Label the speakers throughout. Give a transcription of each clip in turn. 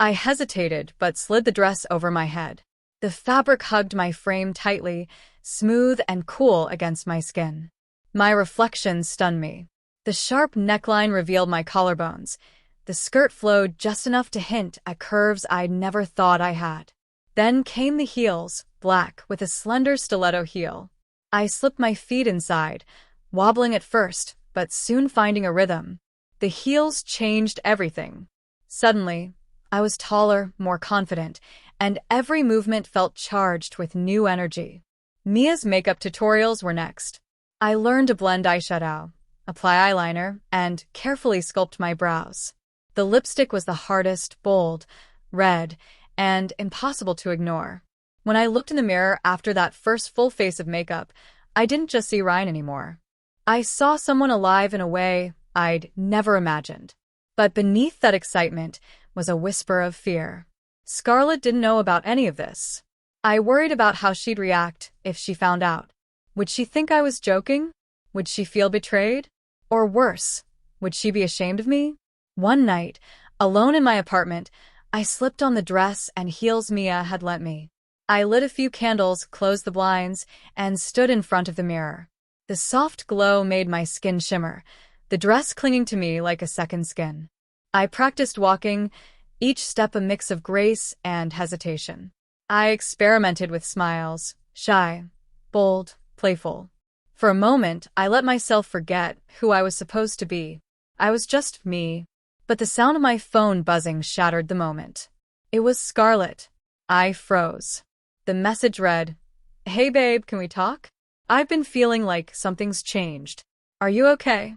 Speaker 1: I hesitated but slid the dress over my head. The fabric hugged my frame tightly, smooth and cool against my skin. My reflection stunned me. The sharp neckline revealed my collarbones. The skirt flowed just enough to hint at curves I'd never thought I had. Then came the heels, black with a slender stiletto heel. I slipped my feet inside, wobbling at first, but soon finding a rhythm. The heels changed everything. Suddenly, I was taller, more confident, and every movement felt charged with new energy. Mia's makeup tutorials were next. I learned to blend eyeshadow, apply eyeliner, and carefully sculpt my brows. The lipstick was the hardest, bold, red, and impossible to ignore. When I looked in the mirror after that first full face of makeup, I didn't just see Ryan anymore. I saw someone alive in a way I'd never imagined. But beneath that excitement was a whisper of fear. Scarlett didn't know about any of this. I worried about how she'd react if she found out. Would she think I was joking? Would she feel betrayed? Or worse, would she be ashamed of me? One night, alone in my apartment, I slipped on the dress and heels Mia had lent me. I lit a few candles, closed the blinds, and stood in front of the mirror. The soft glow made my skin shimmer, the dress clinging to me like a second skin. I practiced walking, each step a mix of grace and hesitation. I experimented with smiles, shy, bold, playful. For a moment, I let myself forget who I was supposed to be. I was just me. But the sound of my phone buzzing shattered the moment. It was Scarlett. I froze. The message read, "Hey babe, can we talk? I've been feeling like something's changed. Are you okay?"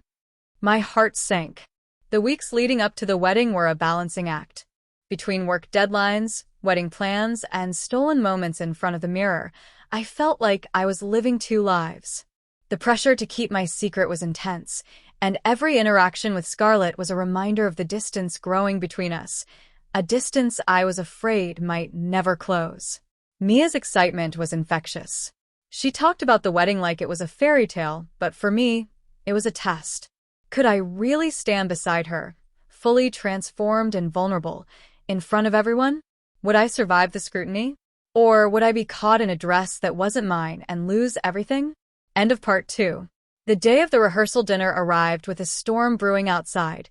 Speaker 1: My heart sank. The weeks leading up to the wedding were a balancing act. Between work deadlines, wedding plans, and stolen moments in front of the mirror, I felt like I was living two lives. The pressure to keep my secret was intense, and every interaction with Scarlett was a reminder of the distance growing between us, a distance I was afraid might never close. Mia's excitement was infectious. She talked about the wedding like it was a fairy tale, but for me, it was a test. Could I really stand beside her, fully transformed and vulnerable, in front of everyone? Would I survive the scrutiny? Or would I be caught in a dress that wasn't mine and lose everything? End of part 2. The day of the rehearsal dinner arrived with a storm brewing outside,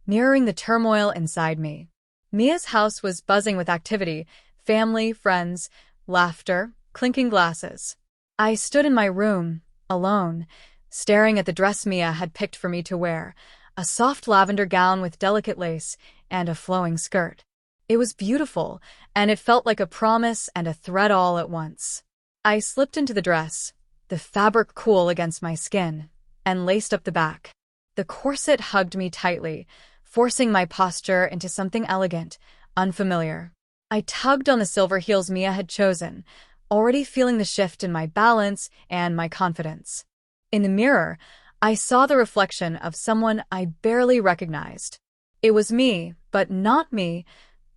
Speaker 1: mirroring the turmoil inside me. Mia's house was buzzing with activity, family, friends, laughter, clinking glasses. I stood in my room, alone, staring at the dress Mia had picked for me to wear, a soft lavender gown with delicate lace and a flowing skirt. It was beautiful, and it felt like a promise and a threat all at once. I slipped into the dress, the fabric cool against my skin, and laced up the back. The corset hugged me tightly, forcing my posture into something elegant, unfamiliar. I tugged on the silver heels Mia had chosen, already feeling the shift in my balance and my confidence. In the mirror, I saw the reflection of someone I barely recognized. It was me, but not me,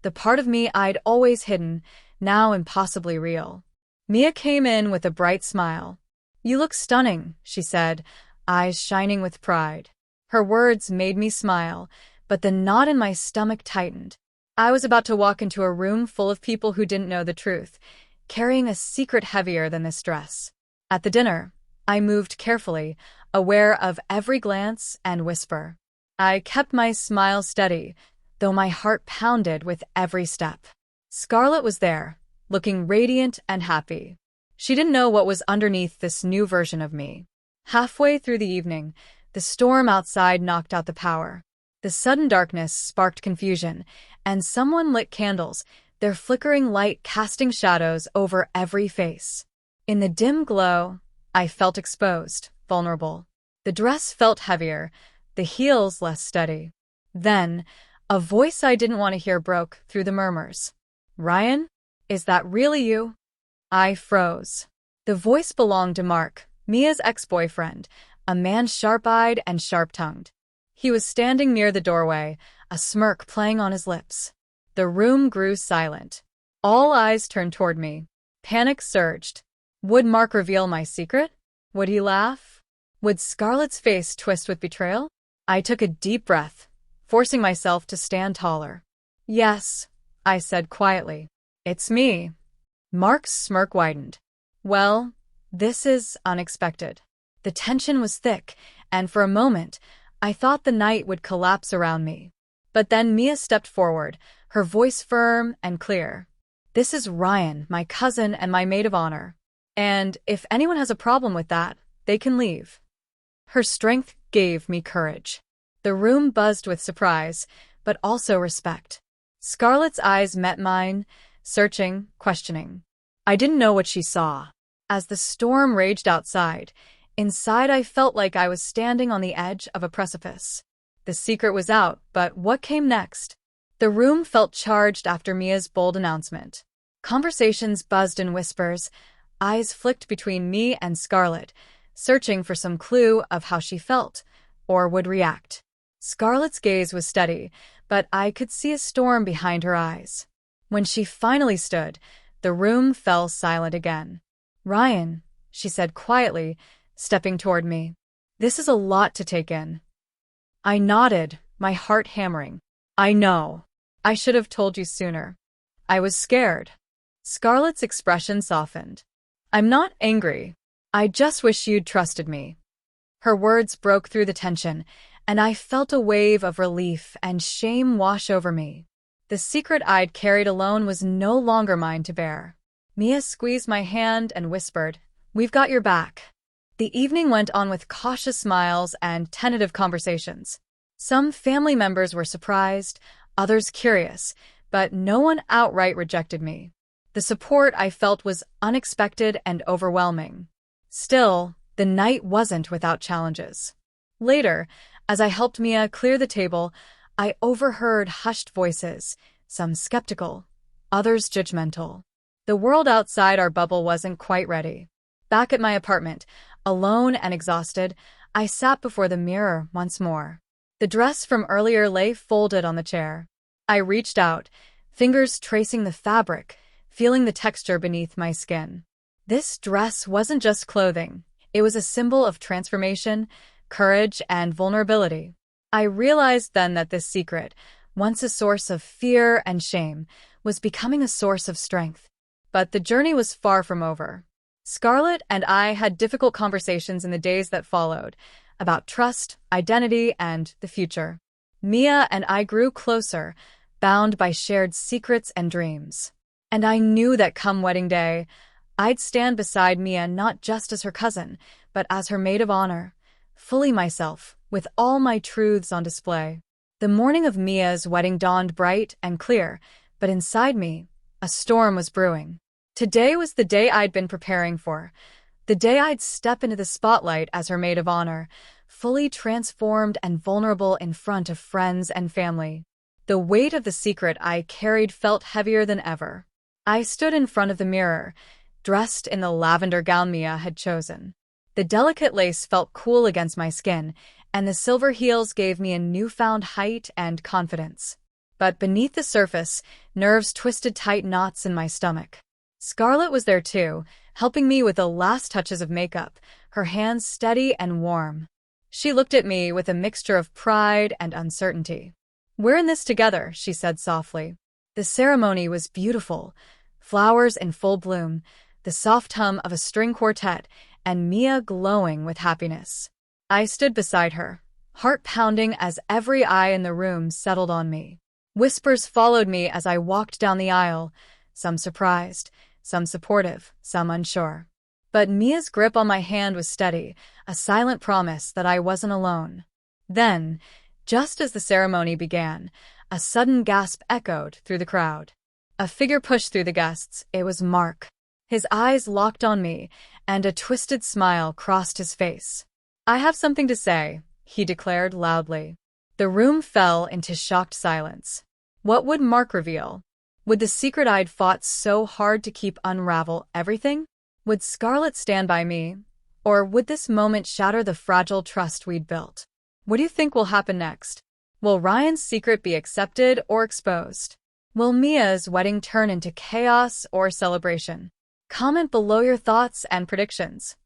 Speaker 1: the part of me I'd always hidden, now impossibly real. Mia came in with a bright smile. "You look stunning," she said, eyes shining with pride. Her words made me smile, but the knot in my stomach tightened. I was about to walk into a room full of people who didn't know the truth, carrying a secret heavier than this dress. At the dinner, I moved carefully, aware of every glance and whisper. I kept my smile steady, though my heart pounded with every step. Scarlett was there, looking radiant and happy. She didn't know what was underneath this new version of me. Halfway through the evening, the storm outside knocked out the power. The sudden darkness sparked confusion, and someone lit candles, their flickering light casting shadows over every face. In the dim glow, I felt exposed, vulnerable. The dress felt heavier, the heels less steady. Then, a voice I didn't want to hear broke through the murmurs. "Ryan? Is that really you?" I froze. The voice belonged to Mark, Mia's ex-boyfriend, a man sharp-eyed and sharp-tongued. He was standing near the doorway, a smirk playing on his lips. The room grew silent. All eyes turned toward me. Panic surged. Would Mark reveal my secret? Would he laugh? Would Scarlett's face twist with betrayal? I took a deep breath, forcing myself to stand taller. Yes, I said quietly. It's me. Mark's smirk widened. Well, this is unexpected. The tension was thick, and for a moment, I thought the night would collapse around me. But then Mia stepped forward, her voice firm and clear. This is Ryan, my cousin and my maid of honor. And if anyone has a problem with that, they can leave. Her strength gave me courage. The room buzzed with surprise, but also respect. Scarlett's eyes met mine, searching, questioning. I didn't know what she saw. As the storm raged outside, inside I felt like I was standing on the edge of a precipice. The secret was out, but what came next? The room felt charged after Mia's bold announcement. Conversations buzzed in whispers, eyes flicked between me and Scarlett, searching for some clue of how she felt, or would react. Scarlett's gaze was steady, but I could see a storm behind her eyes. When she finally stood, the room fell silent again. Ryan, she said quietly, stepping toward me. This is a lot to take in. I nodded, my heart hammering. I know. I should have told you sooner. I was scared. Scarlett's expression softened. I'm not angry. I just wish you'd trusted me. Her words broke through the tension, and I felt a wave of relief and shame wash over me. The secret I'd carried alone was no longer mine to bear. Mia squeezed my hand and whispered, "We've got your back." The evening went on with cautious smiles and tentative conversations. Some family members were surprised, others curious, but no one outright rejected me. The support I felt was unexpected and overwhelming. Still, the night wasn't without challenges. Later, as I helped Mia clear the table, I overheard hushed voices, some skeptical, others judgmental. The world outside our bubble wasn't quite ready. Back at my apartment, alone and exhausted, I sat before the mirror once more. The dress from earlier lay folded on the chair. I reached out, fingers tracing the fabric, feeling the texture beneath my skin. This dress wasn't just clothing. It was a symbol of transformation, courage, and vulnerability. I realized then that this secret, once a source of fear and shame, was becoming a source of strength. But the journey was far from over. Scarlett and I had difficult conversations in the days that followed, about trust, identity, and the future. Mia and I grew closer, bound by shared secrets and dreams. And I knew that come wedding day, I'd stand beside Mia not just as her cousin, but as her maid of honor, fully myself, with all my truths on display. The morning of Mia's wedding dawned bright and clear, but inside me, a storm was brewing. Today was the day I'd been preparing for, the day I'd step into the spotlight as her maid of honor, fully transformed and vulnerable in front of friends and family. The weight of the secret I carried felt heavier than ever. I stood in front of the mirror, dressed in the lavender gown Mia had chosen. The delicate lace felt cool against my skin, and the silver heels gave me a newfound height and confidence. But beneath the surface, nerves twisted tight knots in my stomach. Scarlett was there too, helping me with the last touches of makeup, her hands steady and warm. She looked at me with a mixture of pride and uncertainty. "We're in this together," she said softly. The ceremony was beautiful, flowers in full bloom, the soft hum of a string quartet, and Mia glowing with happiness. I stood beside her, heart pounding as every eye in the room settled on me. Whispers followed me as I walked down the aisle, some surprised, some supportive, some unsure. But Mia's grip on my hand was steady, a silent promise that I wasn't alone. Then, just as the ceremony began, a sudden gasp echoed through the crowd. A figure pushed through the guests. It was Mark. His eyes locked on me, and a twisted smile crossed his face. "I have something to say," he declared loudly. The room fell into shocked silence. What would Mark reveal? Would the secret I'd fought so hard to keep unravel everything? Would Scarlett stand by me? Or would this moment shatter the fragile trust we'd built? What do you think will happen next? Will Ryan's secret be accepted or exposed? Will Mia's wedding turn into chaos or celebration? Comment below your thoughts and predictions.